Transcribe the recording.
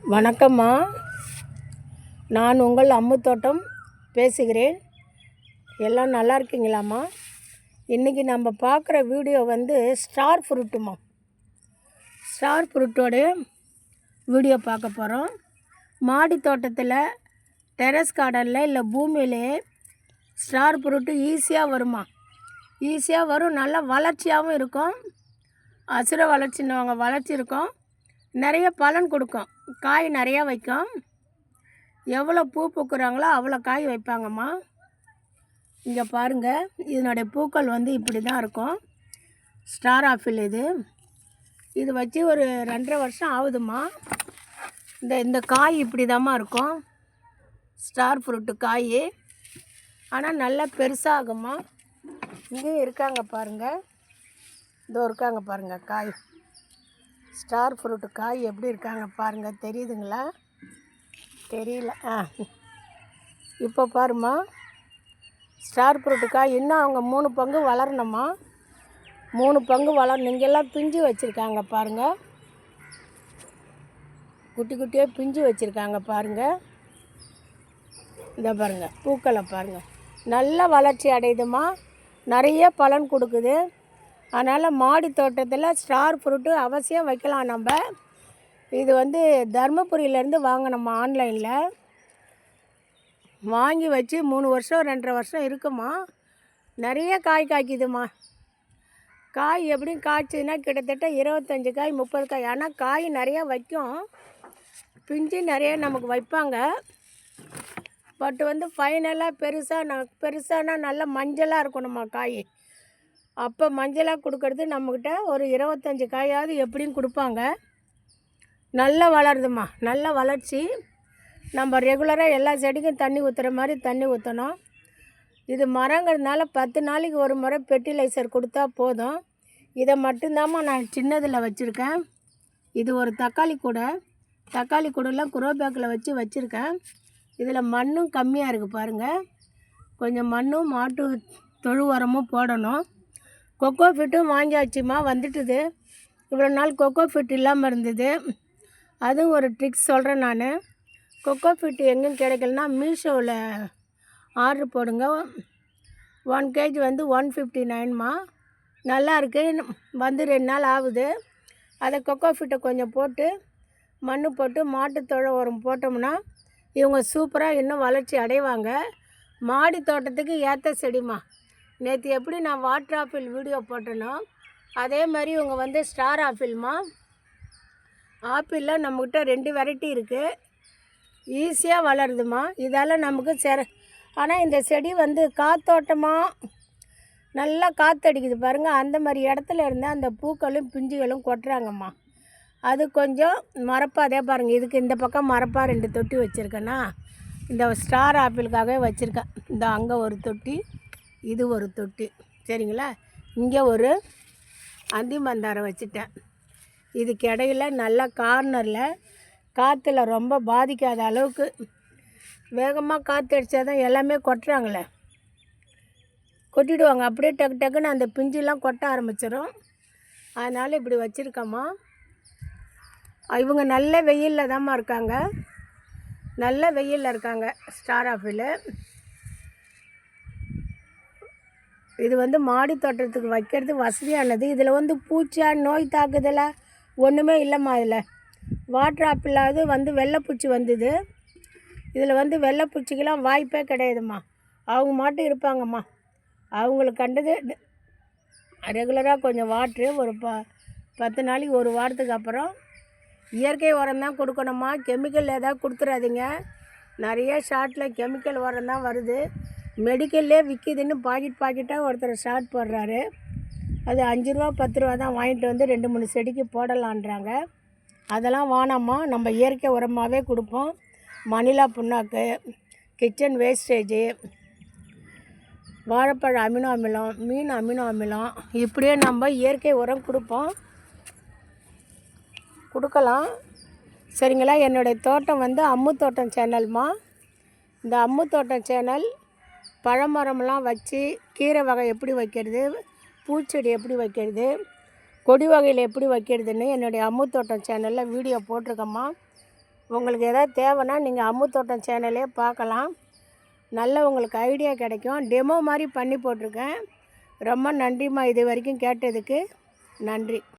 வணக்கம்மா, நான் உங்கள் அம்முத்தோட்டம் பேசுகிறேன். எல்லாம் நல்லா இருக்கீங்களாம்மா? இன்றைக்கி நம்ம பார்க்குற வீடியோ வந்து ஸ்டார் ஃப்ரூட்டுமா. ஸ்டார் ஃப்ரூட்டோடைய வீடியோ பார்க்க போகிறோம். மாடி தோட்டத்தில், டெரஸ் கார்டனில் இல்லை பூமியிலே ஸ்டார் ஃப்ரூட்டு ஈஸியாக வருமா. ஈஸியாக வரும், நல்லா வளர்ச்சியாகவும் இருக்கும். அசுர வளர்ச்சின்னுவாங்க, வளர்ச்சி இருக்கும், நிறைய பலன் கொடுக்கும், காய் நிறையா வைக்கும். எவ்வளோ பூ பூக்குறாங்களோ அவ்வளோ காய் வைப்பாங்கம்மா. இங்கே பாருங்கள், இதனுடைய பூக்கள் வந்து இப்படி தான் இருக்கும். ஸ்டார் ஆப்பிள் இது வச்சு ஒரு 2.5 வருஷம் ஆகுதுமா. இந்த காய் இப்படி தாம்மா இருக்கும், ஸ்டார் ஃப்ரூட்டு காய். ஆனால் நல்லா பெருசாகுமா. இங்கேயும் இருக்காங்க பாருங்கள், இதோ இருக்காங்க பாருங்கள் காய். ஸ்டார் ஃப்ரூட்டு காய் எப்படி இருக்காங்க பாருங்கள், தெரியுதுங்களா? தெரியல. இப்போ பாருமா, ஸ்டார் ஃப்ரூட்டு காய் இன்னும் அவங்க 3 பங்கு வளரணுமா. 3 பங்கு வளரணும். இங்கெல்லாம் பிஞ்சு வச்சுருக்காங்க பாருங்கள், குட்டி குட்டியாக பிஞ்சு வச்சுருக்காங்க பாருங்கள். இதை பாருங்கள், பூக்களை பாருங்கள், நல்ல வளர்ச்சி அடையுதுமா, நிறைய பலன் கொடுக்குது. அதனால் மாடி தோட்டத்தில் ஸ்டார் ஃப்ரூட்டு அவசியம் வைக்கலாம் நம்ம. இது வந்து தர்மபுரியிலேருந்து வாங்கினோம்மா, ஆன்லைனில் வாங்கி வச்சு 3 வருஷம் 2.5 வருஷம் இருக்குமா. நிறைய காய் காய்க்குதுமா. காய் எப்படியும் காய்ச்சதுன்னா கிட்டத்தட்ட 25 காய் 30 காய். ஆனால் காய் நிறையா வைக்கும், பிஞ்சு நிறைய நமக்கு வைப்பாங்க. பட் வந்து ஃபைனலாக பெருசானா நல்லா மஞ்சளாக இருக்கணுமா காய். அப்போ மஞ்சளாக கொடுக்கறது நம்மக்கிட்ட ஒரு 25 காயாவது எப்படியும் கொடுப்பாங்க. நல்லா வளருதுமா, நல்ல வளர்ச்சி. நம்ம ரெகுலராக எல்லா செடிக்கும் தண்ணி ஊற்றுற மாதிரி தண்ணி ஊற்றணும். இது மரங்கிறதுனால 10 நாளைக்கு ஒரு முறை ஃபெர்டிலைசர் கொடுத்தா போதும். இதை மட்டும்தாம்மா நான் சின்னதில் வச்சுருக்கேன். இது ஒரு தக்காளி கூடையில் குரோ பேக்கில் வச்சுருக்கேன். இதில் மண்ணும் கம்மியாக இருக்குது பாருங்கள். கொஞ்சம் மண்ணும் மாட்டு தொழு உரமும் போடணும். கொக்கோ ஃபிட்டும் வாங்கியாச்சுமா, வந்துட்டுது. இவ்வளோ நாள் கொக்கோ ஃபிட் இல்லாமல் இருந்தது. அதுவும் ஒரு ட்ரிக்ஸ் சொல்கிறேன் நான். கொக்கோ ஃபிட் எங்கேயும் கிடைக்கலனா மீஷோவில் ஆர்டர் போடுங்க. 1 kg வந்து 159மா. நல்லா இருக்குது, வந்து 2 நாள் ஆகுது. அதை கொக்கோ ஃபிட்டை கொஞ்சம் போட்டு மண் போட்டு மாட்டுத்தொழு உரம் போட்டோம்னா இவங்க சூப்பராக இன்னும் வளர்ச்சி அடைவாங்க. மாடி தோட்டத்துக்கு ஏற்ற செடிமா. நேற்று எப்படி நான் வாட்டர் ஆப்பிள் வீடியோ போட்டேனோ அதே மாதிரி இவங்க வந்து ஸ்டார் ஆப்பிள்மா. ஆப்பிளில் நம்மக்கிட்ட 2 வெரைட்டி இருக்குது, ஈஸியாக வளருதுமா. இதால் நமக்கு ஆனால் இந்த செடி வந்து காத்தோட்டமாக நல்லா காற்றடிக்குது பாருங்கள். அந்த மாதிரி இடத்துல இருந்தால் அந்த பூக்களும் பிஞ்சுகளும் கொட்டுறாங்கம்மா. அது கொஞ்சம் மரப்பாக அதே பாருங்கள். இதுக்கு இந்த பக்கம் மரப்பாக 2 தொட்டி வச்சுருக்கேன்னா இந்த ஸ்டார் ஆப்பிளுக்காகவே வச்சுருக்கேன். இந்த அங்கே ஒரு தொட்டி, இது ஒரு தொட்டி, சரிங்களா? இங்கே ஒரு அந்தி மந்தாரம் வச்சுட்டேன். இதுக்கு இடையில நல்லா கார்னரில் காற்றுல ரொம்ப பாதிக்காத அளவுக்கு வேகமாக காற்று அடித்தா தான் எல்லாமே கொட்டுறாங்களே, கொட்டிடுவாங்க அப்படியே டக்குன்னு அந்த பிஞ்சுலாம் கொட்ட ஆரம்பிச்சிடும். அதனால் இப்படி வச்சுருக்கோம்மா. இவங்க நல்ல வெயிலில் தான்மா இருக்காங்க, நல்ல வெயிலில் இருக்காங்க ஸ்டார் ஆப்பிள். இது வந்து மாடி தோட்டத்துக்கு வைக்கிறது வசதியானது. இதில் வந்து பூச்சா நோய் தாக்குதலாக ஒன்றுமே இல்லைம்மா. இதில் வாட்டர் ஆப்பிளாவது வந்து வெள்ளைப்பூச்சி வந்தது. இதில் வந்து வெள்ளைப்பூச்சிக்கெலாம் வாய்ப்பே கிடையாதும்மா. அவங்க மாட்டும் இருப்பாங்கம்மா. அவங்களுக்கு கண்டது ரெகுலராக கொஞ்சம் வாட்ரு ஒரு 10 நாளைக்கு ஒரு வாரத்துக்கு அப்புறம் இயற்கை உரம் தான் கொடுக்கணுமா. கெமிக்கல் ஏதாவது கொடுத்துடாதீங்க. நிறைய ஷார்ட்டில் கெமிக்கல் உரம் தான் வருது. மெடிக்கல்லே விற்கிதுன்னு பாக்கெட்டாக ஒருத்தர் ஷார்ட் போடுறாரு. அது 5 ரூபா 10 ரூபா தான். வாங்கிட்டு வந்து 2-3 செடிக்கு போடலான்றாங்க. அதெல்லாம் வானாமா. நம்ம இயற்கை உரமாகவே கொடுப்போம். மணிலா புண்ணாக்கு, கிச்சன் வேஸ்டேஜு, வாழைப்பழ அமினோ அமிலம், மீன் அமினோ அமிலம், இப்படியே நம்ம இயற்கை உரம் கொடுக்கலாம், சரிங்களா? என்னுடைய தோட்டம் வந்து அம்மு தோட்டம் சேனல்மா. இந்த அம்மு தோட்டம் சேனல் பழமரம்லாம் வச்சு கீரை வகை எப்படி வைக்கிறது, பூச்செடி எப்படி வைக்கிறது, கொடி வகையில் எப்படி வைக்கிறதுன்னு என்னுடைய அம்மு தோட்டம் சேனலில் வீடியோ போட்டிருக்கேம்மா. உங்களுக்கு எதாவது தேவைன்னா நீங்கள் அம்மு தோட்டம் சேனலே பார்க்கலாம். நல்ல உங்களுக்கு ஐடியா கிடைக்கும். டெமோ மாதிரி பண்ணி போட்டிருக்கேன். ரொம்ப நன்றிம்மா இது வரைக்கும் கேட்டதுக்கு. நன்றி.